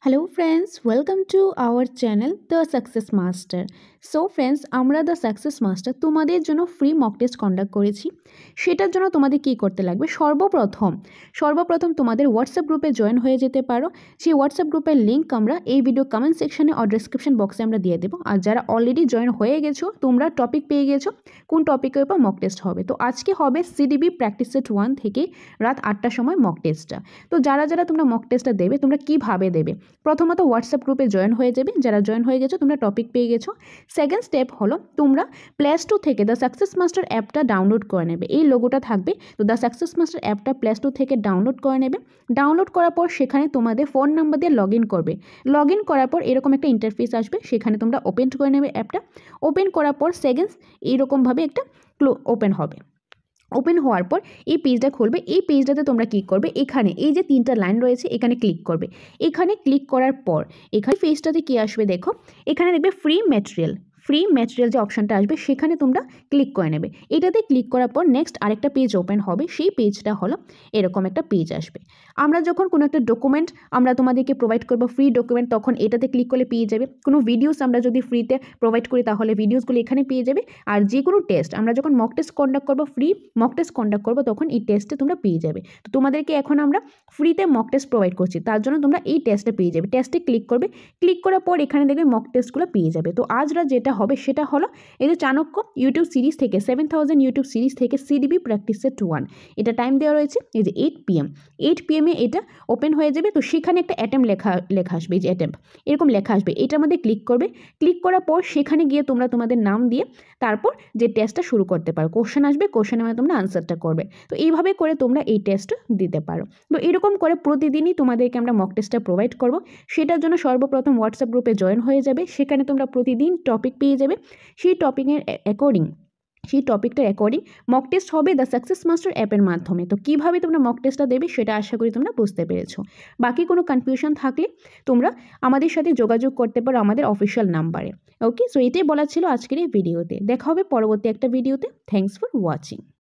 Hello friends, welcome to our channel The Success Master. So friends, আমরা the success master তোমাদের জন্য free mock test conduct করেছি। সেটার জন্য তোমাদের কি করতে লাগবে, সর্বপ্রথম তোমাদের হোয়াটসঅ্যাপ গ্রুপে জয়েন হয়ে যেতে পারো। সেই হোয়াটসঅ্যাপ গ্রুপের লিঙ্ক আমরা এই ভিডিও কমেন্ট সেকশনে আর ডেসক্রিপশন বক্সে আমরা দিয়ে দেবো। আর যারা অলরেডি জয়েন হয়ে গেছো, তোমরা টপিক পেয়ে গেছো কোন টপিকের উপর মক টেস্ট হবে। তো আজকে হবে সিডিবি প্র্যাকটিস সেট 1 থেকে রাত 8টার সময় মক টেস্টটা। তো যারা তোমরা মক টেস্টটা দেবে, তোমরা কীভাবে দেবে? প্রথমত হোয়াটসঅ্যাপ গ্রুপে জয়েন হয়ে যাবে। যারা জয়েন হয়ে গেছো, তোমরা টপিক পেয়ে গেছো। সেকেন্ড স্টেপ হলো, তোমরা প্লে স্টোর থেকে দ্য সাকসেস মাস্টার অ্যাপটা ডাউনলোড করে নেবে। এই লোগোটা থাকবে। তো দ্য সাকসেস মাস্টার অ্যাপটা প্লে স্টোর থেকে ডাউনলোড করে নেবে। ডাউনলোড করার পর সেখানে তোমাদের ফোন নাম্বার দিয়ে লগ ইন করবে। লগ ইন করার পর এরকম একটা ইন্টারফেস আসবে, সেখানে তোমরা ওপেন করে নেবে অ্যাপটা। ওপেন করার পর সেকেন্ডস এইরকমভাবে একটা ওপেন হবে। ওপেন হওয়ার পর এই পেজটা খুলবে। এই পেজটাতে তোমরা কী করবে, এখানে এই যে 3টা লাইন রয়েছে, এখানে ক্লিক করবে। এখানে ক্লিক করার পর এখানে পেজটাতে কী আসবে দেখো, এখানে দেখবে ফ্রি ম্যাটেরিয়াল যে অপশানটা আসবে, সেখানে তোমরা ক্লিক করে নেবে। এটাতে ক্লিক করার পর নেক্সট আরেকটা পেজ ওপেন হবে। সেই পেজটা হলো এরকম একটা পেজ আসবে। আমরা যখন কোনো একটা ডকুমেন্ট আমরা তোমাদেরকে প্রোভাইড করবো, ফ্রি ডকুমেন্ট, তখন এটাতে ক্লিক করলে পেয়ে যাবে। কোনো ভিডিওস আমরা যদি ফ্রিতে প্রোভাইড করি, তাহলে ভিডিওসগুলো এখানে পেয়ে যাবে। আর যে কোনো টেস্ট আমরা যখন মক টেস্ট কন্ডাক্ট করবো, ফ্রি মক টেস্ট কন্ডাক্ট করবো, তখন এই টেস্টে তোমরা পেয়ে যাবে। তো তোমাদেরকে এখন আমরা ফ্রিতে মক টেস্ট প্রোভাইড করছি, তার জন্য তোমরা এই টেস্টে পেয়ে যাবে। টেস্টে ক্লিক করবে। ক্লিক করার পর এখানে দেখবে মক টেস্টগুলো পেয়ে যাবে। তো আজরা যেটা হবে সেটা হলো, এই যে চাণক্য ইউটিউব সিরিজ থেকে 7000 ইউটিউব সিরিজ থেকে সিডিবি প্র্যাকটিস সেট 1, এটা টাইম দেওয়া রয়েছে এই যে 8 PM। 8 PM এটা ওপেন হয়ে যাবে। তো সেখানে একটা অ্যাটেম্প লেখা আসবে, এই যে অ্যাটেম্প এরকম লেখা আসবে। এটার মধ্যে ক্লিক করবে। ক্লিক করার পর সেখানে গিয়ে তোমরা তোমাদের নাম দিয়ে তারপর যে টেস্টটা শুরু করতে পারো। কোশ্চেন আসবে, কোশ্চেনের মধ্যে তোমরা আনসারটা করবে। তো এইভাবে করে তোমরা এই টেস্টটা দিতে পারো। তো এরকম করে প্রতিদিনই তোমাদেরকে আমরা মক টেস্টটা প্রোভাইড করব। সেটার জন্য সর্বপ্রথম হোয়াটসঅ্যাপ গ্রুপে জয়েন হয়ে যাবে। সেখানে তোমরা প্রতিদিন টপিক পেয়ে যাবে। সেই টপিকটার অ্যাকর্ডিং মক টেস্ট হবে দ্য সাকসেস মাস্টার অ্যাপের মাধ্যমে। তো কীভাবে তোমরা মক টেস্টটা দেবে সেটা আশা করি তোমরা বুঝতে পেরেছো। বাকি কোনো কনফিউশন থাকলে তোমরা আমাদের সাথে যোগাযোগ করতে পারো আমাদের অফিসিয়াল নাম্বারে। ওকে, সো এটাই বলা ছিল আজকের এই ভিডিওতে। দেখা হবে পরবর্তী একটা ভিডিওতে। Thanks for watching.